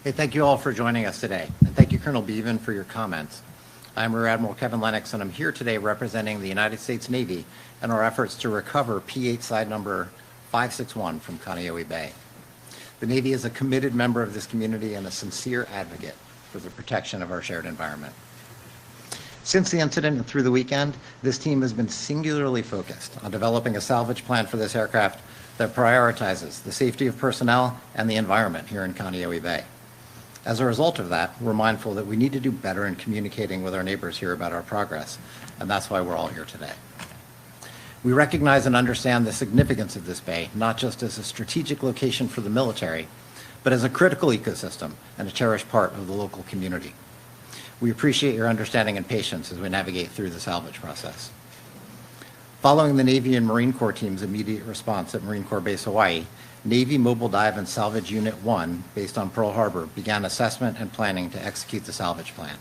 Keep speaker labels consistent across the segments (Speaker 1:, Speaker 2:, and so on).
Speaker 1: Hey, thank you all for joining us today, and thank you, Colonel Beaven, for your comments. I'm Rear Admiral Kevin Lennox, and I'm here today representing the United States Navy in our efforts to recover P-8 side number 561 from Kāneohe Bay. The Navy is a committed member of this community and a sincere advocate for the protection of our shared environment. Since the incident and through the weekend, this team has been singularly focused on developing a salvage plan for this aircraft that prioritizes the safety of personnel and the environment here in Kaneohe Bay. As a result of that, we're mindful that we need to do better in communicating with our neighbors here about our progress, and that's why we're all here today. We recognize and understand the significance of this bay, not just as a strategic location for the military, but as a critical ecosystem and a cherished part of the local community. We appreciate your understanding and patience as we navigate through the salvage process. Following the Navy and Marine Corps team's immediate response at Marine Corps Base Hawaii, Navy Mobile Dive and Salvage Unit 1, based on Pearl Harbor, began assessment and planning to execute the salvage plan.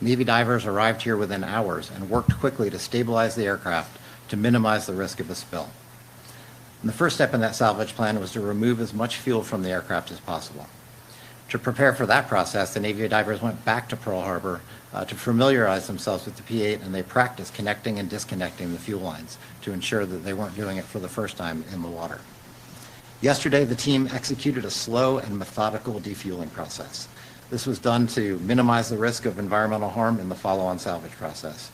Speaker 1: Navy divers arrived here within hours and worked quickly to stabilize the aircraft to minimize the risk of a spill. And the first step in that salvage plan was to remove as much fuel from the aircraft as possible. To prepare for that process, the Navy divers went back to Pearl Harbor to familiarize themselves with the P-8, and they practiced connecting and disconnecting the fuel lines to ensure that they weren't doing it for the first time in the water. Yesterday, the team executed a slow and methodical defueling process. This was done to minimize the risk of environmental harm in the follow-on salvage process.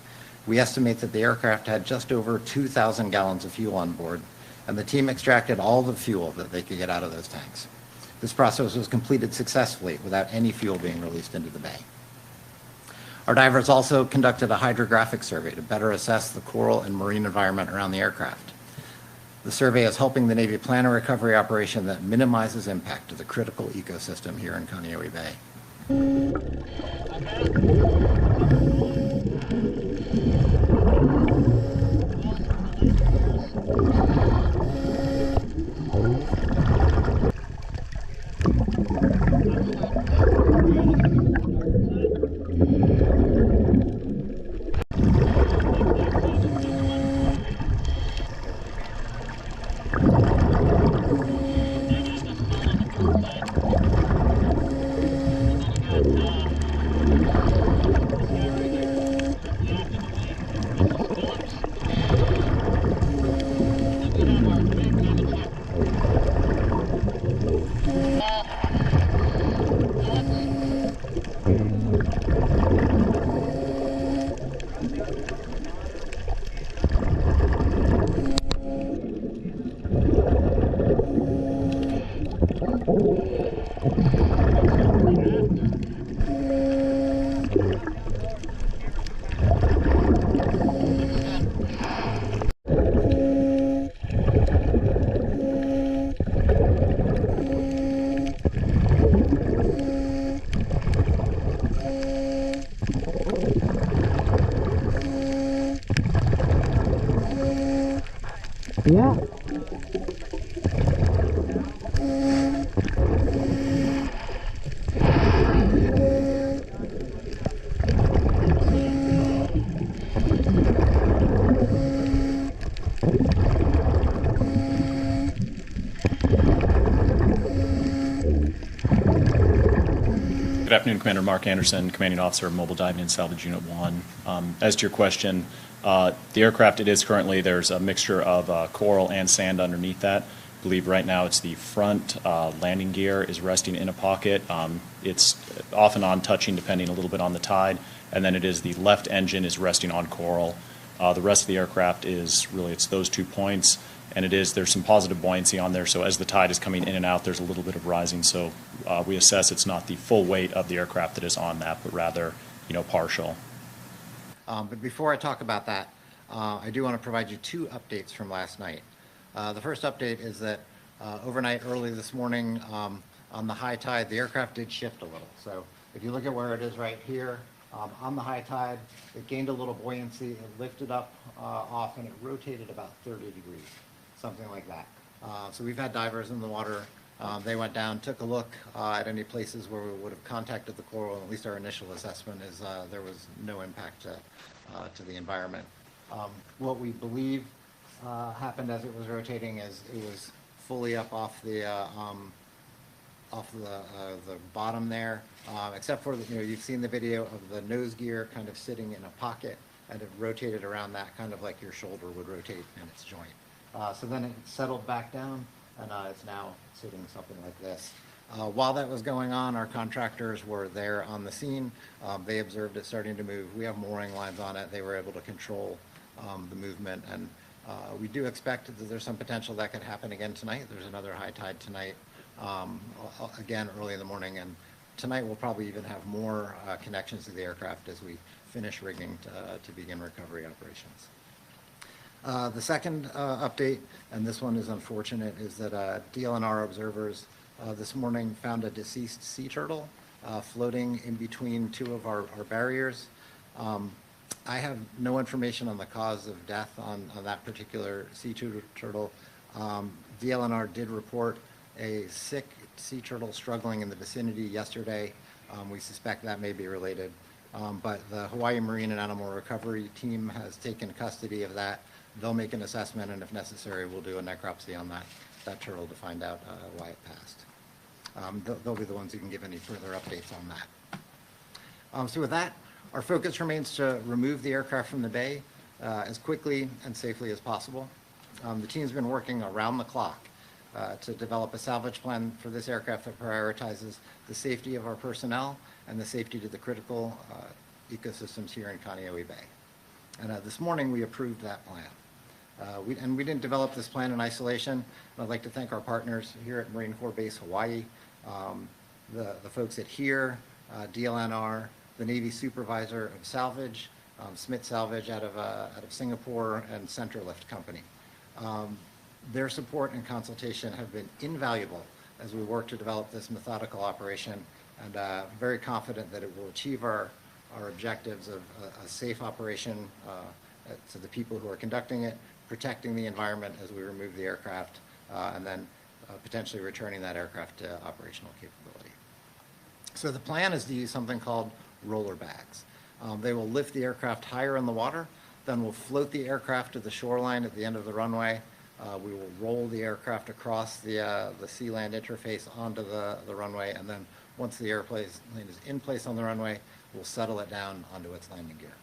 Speaker 1: We estimate that the aircraft had just over 2,000 gallons of fuel on board, and the team extracted all the fuel that they could get out of those tanks. This process was completed successfully without any fuel being released into the bay. Our divers also conducted a hydrographic survey to better assess the coral and marine environment around the aircraft. The survey is helping the Navy plan a recovery operation that minimizes impact to the critical ecosystem here in Kaneohe Bay.
Speaker 2: Yeah.
Speaker 3: Good afternoon, Commander Mark Anderson, Commanding Officer of Mobile Diving and Salvage Unit 1. As to your question, the aircraft, there's a mixture of coral and sand underneath that. I believe right now it's the front landing gear is resting in a pocket. It's off and on touching depending a little bit on the tide, and then it is the left engine is resting on coral. The rest of the aircraft is really, it's those 2 points, and there's some positive buoyancy on there, so as the tide is coming in and out, there's a little bit of rising, so we assess it's not the full weight of the aircraft that is on that, but rather, partial.
Speaker 1: But before I talk about that, I do want to provide you 2 updates from last night. The first update is that overnight, early this morning, on the high tide, the aircraft did shift a little. So if you look at where it is right here, on the high tide, it gained a little buoyancy, it lifted up off, and it rotated about 30 degrees, something like that. So we've had divers in the water. They went down, took a look at any places where we would have contacted the coral. At least our initial assessment is there was no impact to the environment. What we believe happened as it was rotating is it was fully up off the the bottom there, except for, you've seen the video of the nose gear kind of sitting in a pocket, and it rotated around that kind of like your shoulder would rotate in its joint. So then it settled back down, and it's now sitting something like this. While that was going on, our contractors were there on the scene. They observed it starting to move. We have mooring lines on it. They were able to control the movement, and we do expect that there's some potential that could happen again tonight. There's another high tide tonight, again early in the morning, and tonight we'll probably even have more connections to the aircraft as we finish rigging to begin recovery operations. The second update, and this one is unfortunate, is that DLNR observers this morning found a deceased sea turtle floating in between two of our barriers. I have no information on the cause of death on that particular sea turtle. DLNR did report a sick sea turtle struggling in the vicinity yesterday. We suspect that may be related. But the Hawaii Marine and Animal Recovery Team has taken custody of that. They'll make an assessment, and if necessary, we'll do a necropsy on that turtle to find out why it passed. They'll be the ones who can give any further updates on that. So with that, our focus remains to remove the aircraft from the bay as quickly and safely as possible. The team's been working around the clock to develop a salvage plan for this aircraft that prioritizes the safety of our personnel and the safety to the critical ecosystems here in Kaneohe Bay. And this morning we approved that plan. We didn't develop this plan in isolation. I'd like to thank our partners here at Marine Corps Base Hawaii, the folks at HERE, DLNR, the Navy Supervisor of Salvage, Smith Salvage out of Singapore, and Centralift Company. Their support and consultation have been invaluable as we work to develop this methodical operation, and very confident that it will achieve our objectives of a safe operation to the people who are conducting it, protecting the environment as we remove the aircraft, and then potentially returning that aircraft to operational capability. So the plan is to use something called roller bags. They will lift the aircraft higher in the water, then we'll float the aircraft to the shoreline at the end of the runway. We will roll the aircraft across the sea-land interface onto the runway, and then once the airplane is in place on the runway, we'll settle it down onto its landing gear.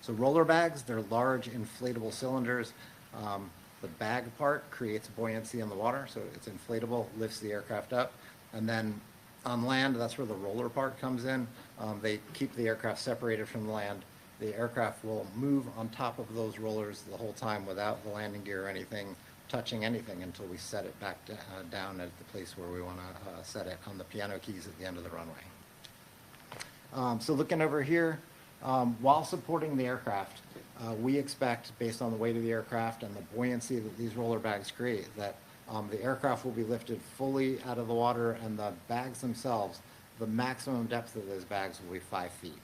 Speaker 1: So roller bags, they're large inflatable cylinders. The bag part creates buoyancy in the water, so it's inflatable, lifts the aircraft up, and then on land, that's where the roller part comes in. They keep the aircraft separated from the land. The aircraft will move on top of those rollers the whole time without the landing gear or anything touching anything until we set it back down at the place where we want to set it on the piano keys at the end of the runway. So looking over here, while supporting the aircraft, we expect, based on the weight of the aircraft and the buoyancy that these roller bags create, that the aircraft will be lifted fully out of the water, and the bags themselves, the maximum depth of those bags will be 5 feet.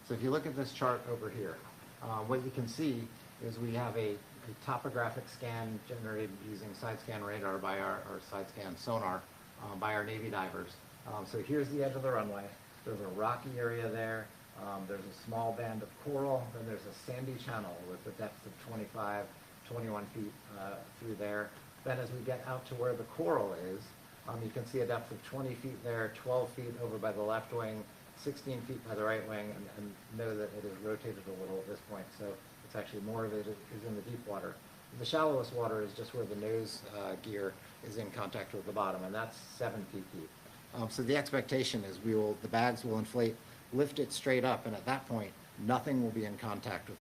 Speaker 1: So if you look at this chart over here, what you can see is we have a topographic scan generated using side scan radar by our side scan sonar by our Navy divers. So here's the edge of the runway. There's a rocky area there. There's a small band of coral. Then there's a sandy channel with a depth of 25, 21 feet through there. Then as we get out to where the coral is, you can see a depth of 20 feet there, 12 feet over by the left wing, 16 feet by the right wing, and know that it is rotated a little at this point, so it's actually more of it is in the deep water. The shallowest water is just where the nose gear is in contact with the bottom, and that's 7 feet deep. So the expectation is the bags will inflate, lift it straight up, and at that point, nothing will be in contact with